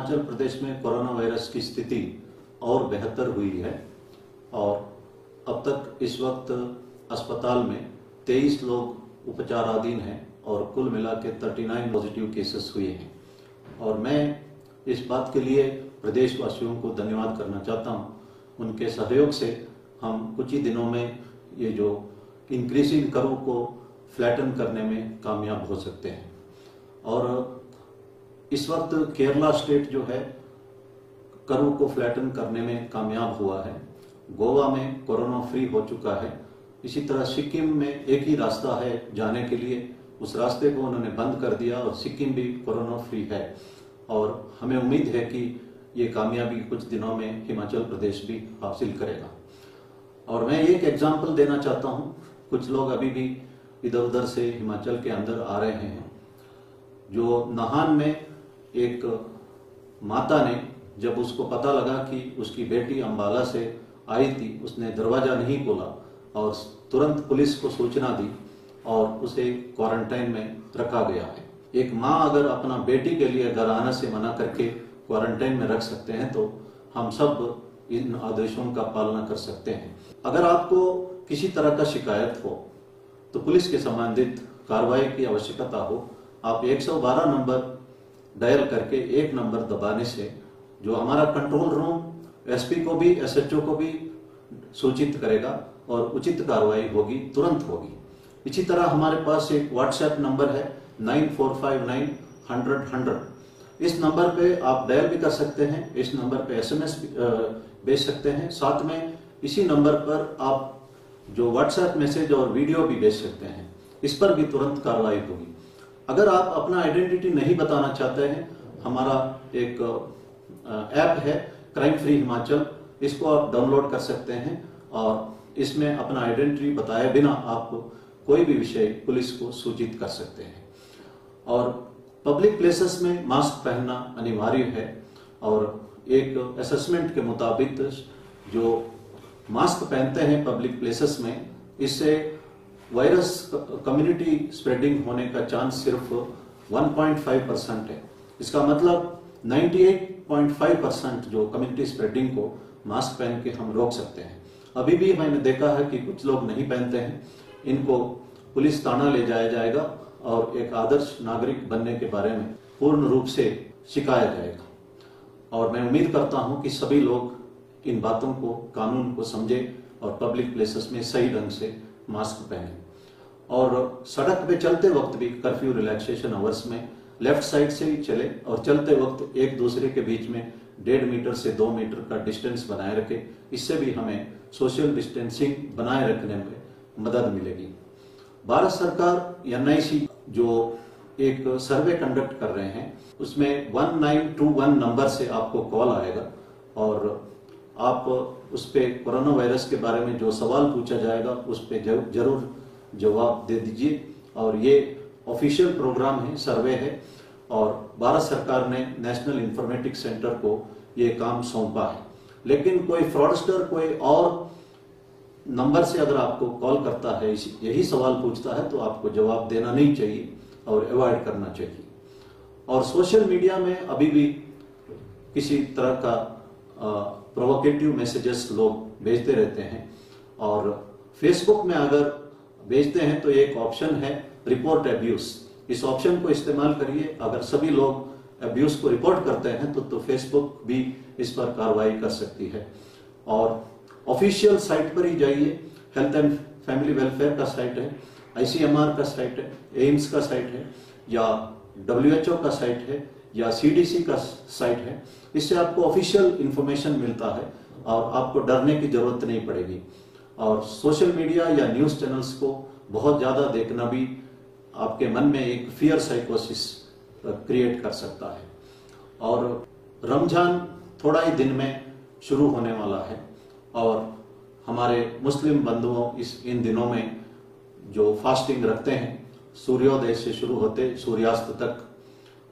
हिमाचल प्रदेश में corona virus की स्थिति और बेहतर हुई है और अब तक इस वक्त अस्पताल में 23 लोग उपचाराधीन हैं और कुल मिला के 39 पॉजिटिव केसेस हुए हैं। और मैं इस बात के लिए प्रदेशवासियों को धन्यवाद करना चाहता हूं। उनके सहयोग से हम कुछ ही दिनों में ये जो इंक्रीजिंग कर्व को फ्लैटन करने में कामयाब हो सकते हैं। और इस वक्त केरला स्टेट जो है कर्व को फ्लैटन करने में कामयाब हुआ है। गोवा में कोरोना फ्री हो चुका है। इसी तरह सिक्किम में एक ही रास्ता है जाने के लिए, उस रास्ते को उन्होंने बंद कर दिया और सिक्किम भी कोरोना फ्री है। और हमें उम्मीद है कि ये कामयाबी कुछ दिनों में हिमाचल प्रदेश भी हासिल करेगा। और मैं एक एग्जाम्पल देना चाहता हूँ। कुछ लोग अभी भी इधर उधर से हिमाचल के अंदर आ रहे हैं। जो नाहन में एक माता ने जब उसको पता लगा कि उसकी बेटी अंबाला से आई थी, उसने दरवाजा नहीं खोला और तुरंत पुलिस को सूचना दी और उसे क्वारंटाइन में रखा गया है। एक माँ अगर अपना बेटी के लिए घर आने से मना करके क्वारंटाइन में रख सकते हैं तो हम सब इन आदेशों का पालना कर सकते हैं। अगर आपको किसी तरह का शिकायत हो तो पुलिस के संबंधित कार्रवाई की आवश्यकता हो, आप 112 नंबर डायल करके एक नंबर दबाने से जो हमारा कंट्रोल रूम एसपी को भी एसएचओ को भी सूचित करेगा और उचित कार्रवाई होगी, तुरंत होगी। इसी तरह हमारे पास एक व्हाट्सएप नंबर है 9459 100 100। इस नंबर पे आप डायल भी कर सकते हैं, इस नंबर पे एसएमएस भेज सकते हैं। साथ में इसी नंबर पर आप जो व्हाट्सएप मैसेज और वीडियो भी भेज सकते हैं, इस पर भी तुरंत कार्रवाई होगी। अगर आप अपना आइडेंटिटी नहीं बताना चाहते हैं, हमारा एक ऐप है क्राइम फ्री हिमाचल, इसको आप डाउनलोड कर सकते हैं और इसमें अपना आइडेंटिटी बताए बिना आप कोई भी विषय पुलिस को सूचित कर सकते हैं। और पब्लिक प्लेसेस में मास्क पहनना अनिवार्य है और एक असेसमेंट के मुताबिक जो मास्क पहनते हैं पब्लिक प्लेसेस में, इससे वायरस कम्युनिटी स्प्रेडिंग होने का चांस सिर्फ 1.5% है। इसका मतलब 98.5% जो कम्युनिटी स्प्रेडिंग को मास्क पहन के हम रोक सकते हैं। अभी भी मैंने देखा है कि कुछ लोग नहीं पहनते हैं, इनको पुलिस थाना ले जाया जाएगा और एक आदर्श नागरिक बनने के बारे में पूर्ण रूप से सिखाया जाएगा। और मैं उम्मीद करता हूं कि सभी लोग इन बातों को, कानून को समझे और पब्लिक प्लेसेस में सही ढंग से मास्क पहने। और सड़क पे चलते वक्त भी कर्फ्यू रिलैक्सेशन आवर्स में लेफ्ट साइड से ही चले और चलते वक्त एक दूसरे के बीच में 1.5 मीटर से 2 मीटर का डिस्टेंस बनाए रखे। इससे भी हमें सोशल डिस्टेंसिंग बनाए रखने में मदद मिलेगी। भारत सरकार एनआईसी जो एक सर्वे कंडक्ट कर रहे हैं, उसमें 1921 नंबर से आपको कॉल आएगा और आप उस पे कोरोना वायरस के बारे में जो सवाल पूछा जाएगा उस पे जरूर जवाब दे दीजिए। और ये ऑफिशियल प्रोग्राम है, सर्वे है और भारत सरकार ने नेशनल इंफॉर्मेटिक्स सेंटर को ये काम सौंपा है। लेकिन कोई फ्रॉडस्टर कोई और नंबर से अगर आपको कॉल करता है, यही सवाल पूछता है, तो आपको जवाब देना नहीं चाहिए और अवॉइड करना चाहिए। और सोशल मीडिया में अभी भी किसी तरह का प्रोवोकेटिव मैसेजेस लोग भेजते रहते हैं और फेसबुक में अगर भेजते हैं तो एक ऑप्शन है रिपोर्ट अब्यूज। इस ऑप्शन को इस्तेमाल करिए। अगर सभी लोग अब्यूज को रिपोर्ट करते हैं तो फेसबुक भी इस पर कार्रवाई कर सकती है। और ऑफिशियल साइट पर ही जाइए। हेल्थ एंड फैमिली वेलफेयर का साइट है, आईसीएमआर का साइट है, एम्स का साइट है या WHO का साइट है या CDC का साइट है। इससे आपको ऑफिशियल इंफॉर्मेशन मिलता है और आपको डरने की जरूरत नहीं पड़ेगी। और सोशल मीडिया या न्यूज चैनल्स को बहुत ज्यादा देखना भी आपके मन में एक फियर साइकोसिस क्रिएट कर सकता है। और रमजान थोड़ा ही दिन में शुरू होने वाला है और हमारे मुस्लिम बंधुओं इन दिनों में जो फास्टिंग रखते हैं, सूर्योदय से शुरू होते सूर्यास्त तक,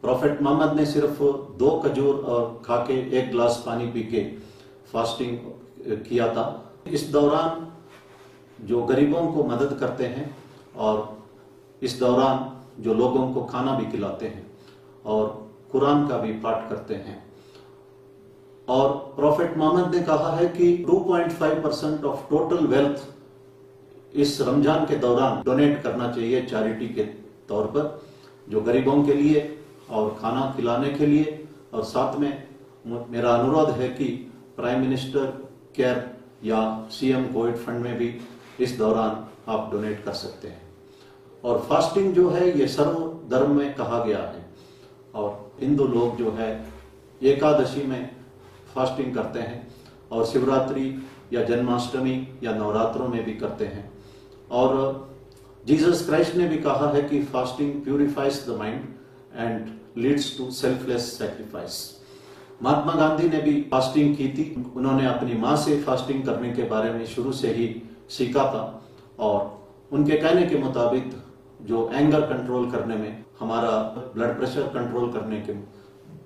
प्रॉफेट मोहम्मद ने सिर्फ 2 खजूर और खा के 1 गिलास पानी पी के फास्टिंग किया था। इस दौरान जो गरीबों को मदद करते हैं और इस दौरान जो लोगों को खाना भी खिलाते हैं और कुरान का भी पाठ करते हैं। और प्रॉफेट मोहम्मद ने कहा है कि 2.5% ऑफ टोटल वेल्थ इस रमजान के दौरान डोनेट करना चाहिए चैरिटी के तौर पर, जो गरीबों के लिए और खाना खिलाने के लिए। और साथ में मेरा अनुरोध है कि प्राइम मिनिस्टर केयर या सीएम कोविड फंड में भी इस दौरान आप डोनेट कर सकते हैं। और फास्टिंग जो है ये सर्व धर्म में कहा गया है, और हिंदू लोग जो है एकादशी में फास्टिंग करते हैं, और शिवरात्रि या जन्माष्टमी या नवरात्रों में भी करते हैं। और जीसस क्राइस्ट ने भी कहा है कि fasting purifies the mind and leads to selfless sacrifice. Mahatma Gandhi ने भी फास्टिंग की थी। उन्होंने अपनी माँ से फास्टिंग करने के बारे में शुरू से ही सीखा था, और उनके कहने के मुताबिक जो एंगर कंट्रोल करने में, हमारा ब्लड प्रेशर कंट्रोल करने के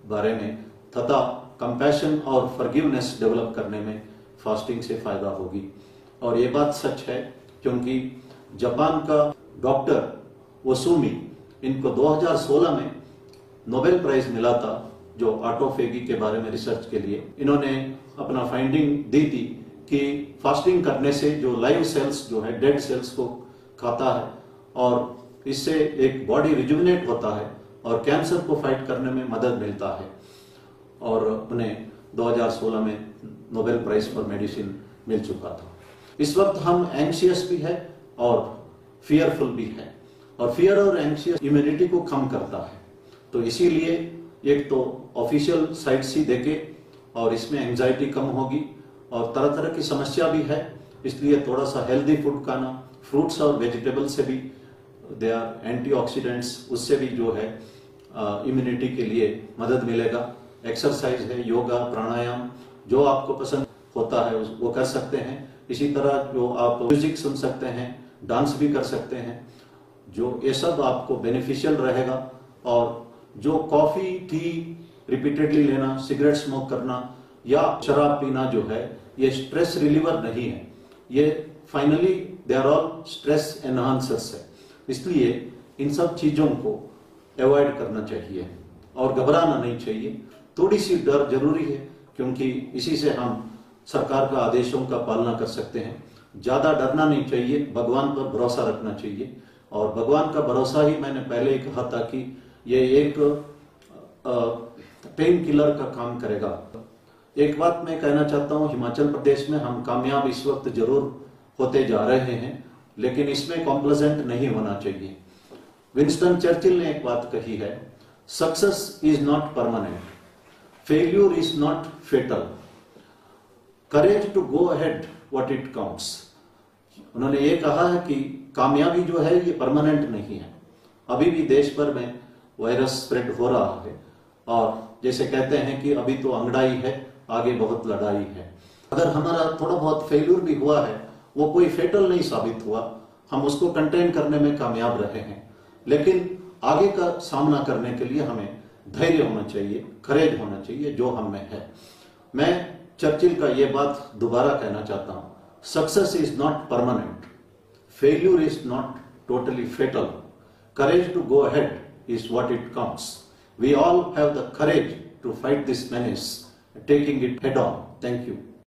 बारे में तथा कंपैशन और फॉरगिवनेस डेवलप करने में फास्टिंग से फायदा होगी। और ये बात सच है, क्योंकि जापान का डॉक्टर ओसुमी, इनको 2016 में नोबेल प्राइज मिला था जो ऑटोफेगी के बारे में रिसर्च के लिए। इन्होंने अपना फाइंडिंग दी थी कि फास्टिंग करने से जो लाइव सेल्स जो है डेड सेल्स को खाता है, और इससे एक बॉडी रिजुविनेट होता है और कैंसर को फाइट करने में मदद मिलता है। और उन्हें 2016 में नोबेल प्राइज फॉर मेडिसिन मिल चुका था। इस वक्त हम एंग्शियस भी है और फियरफुल भी है, और फियर और एंग्शियस इम्यूनिटी को कम करता है। तो इसीलिए एक तो ऑफिशियल साइट्स ही देखे, और इसमें एंजाइटी कम होगी, और तरह तरह की समस्या भी है, इसलिए थोड़ा सा हेल्दी फूड खाना, फ्रूट्स और वेजिटेबल से भी दे आर एंटीऑक्सीडेंट्स, उससे भी जो है इम्यूनिटी के लिए मदद मिलेगा। एक्सरसाइज है, योगा, प्राणायाम, जो आपको पसंद होता है वो कर सकते हैं। इसी तरह जो आप म्यूजिक सुन सकते हैं, डांस भी कर सकते हैं, जो ये सब आपको बेनिफिशियल रहेगा। और जो कॉफी, टी रिपीटेडली लेना, सिगरेट स्मोक करना या शराब पीना जो है, ये स्ट्रेस रिलीवर नहीं है, ये finally they are all stress enhancers है। इसलिए इन सब चीजों को अवॉइड करना चाहिए और घबराना नहीं चाहिए। थोड़ी सी डर जरूरी है, क्योंकि इसी से हम सरकार का आदेशों का पालना कर सकते हैं। ज्यादा डरना नहीं चाहिए, भगवान पर भरोसा रखना चाहिए। और भगवान का भरोसा ही मैंने पहले ही कहा था कि ये एक पेन किलर का काम करेगा। एक बात मैं कहना चाहता हूं, हिमाचल प्रदेश में हम कामयाब इस वक्त जरूर होते जा रहे हैं, लेकिन इसमें कॉम्प्लेसेंट नहीं होना चाहिए। विंस्टन चर्चिल ने एक बात कही है, success is not permanent, failure is not fatal, courage to go ahead what it counts. उन्होंने ये कहा है कि कामयाबी जो है ये परमानेंट नहीं है। अभी भी देश भर में वायरस स्प्रेड हो रहा है, और जैसे कहते हैं कि अभी तो अंगड़ाई है, आगे बहुत लड़ाई है। अगर हमारा थोड़ा बहुत फेल्यूर भी हुआ है, वो कोई फेटल नहीं साबित हुआ, हम उसको कंटेन करने में कामयाब रहे हैं। लेकिन आगे का सामना करने के लिए हमें धैर्य होना चाहिए, करेज होना चाहिए, जो हम में है। मैं चर्चिल का ये बात दोबारा कहना चाहता हूं, success is not permanent, failure is not totally fatal, courage to go ahead is what it counts. We all have the courage to fight this menace, taking it head on. Thank you.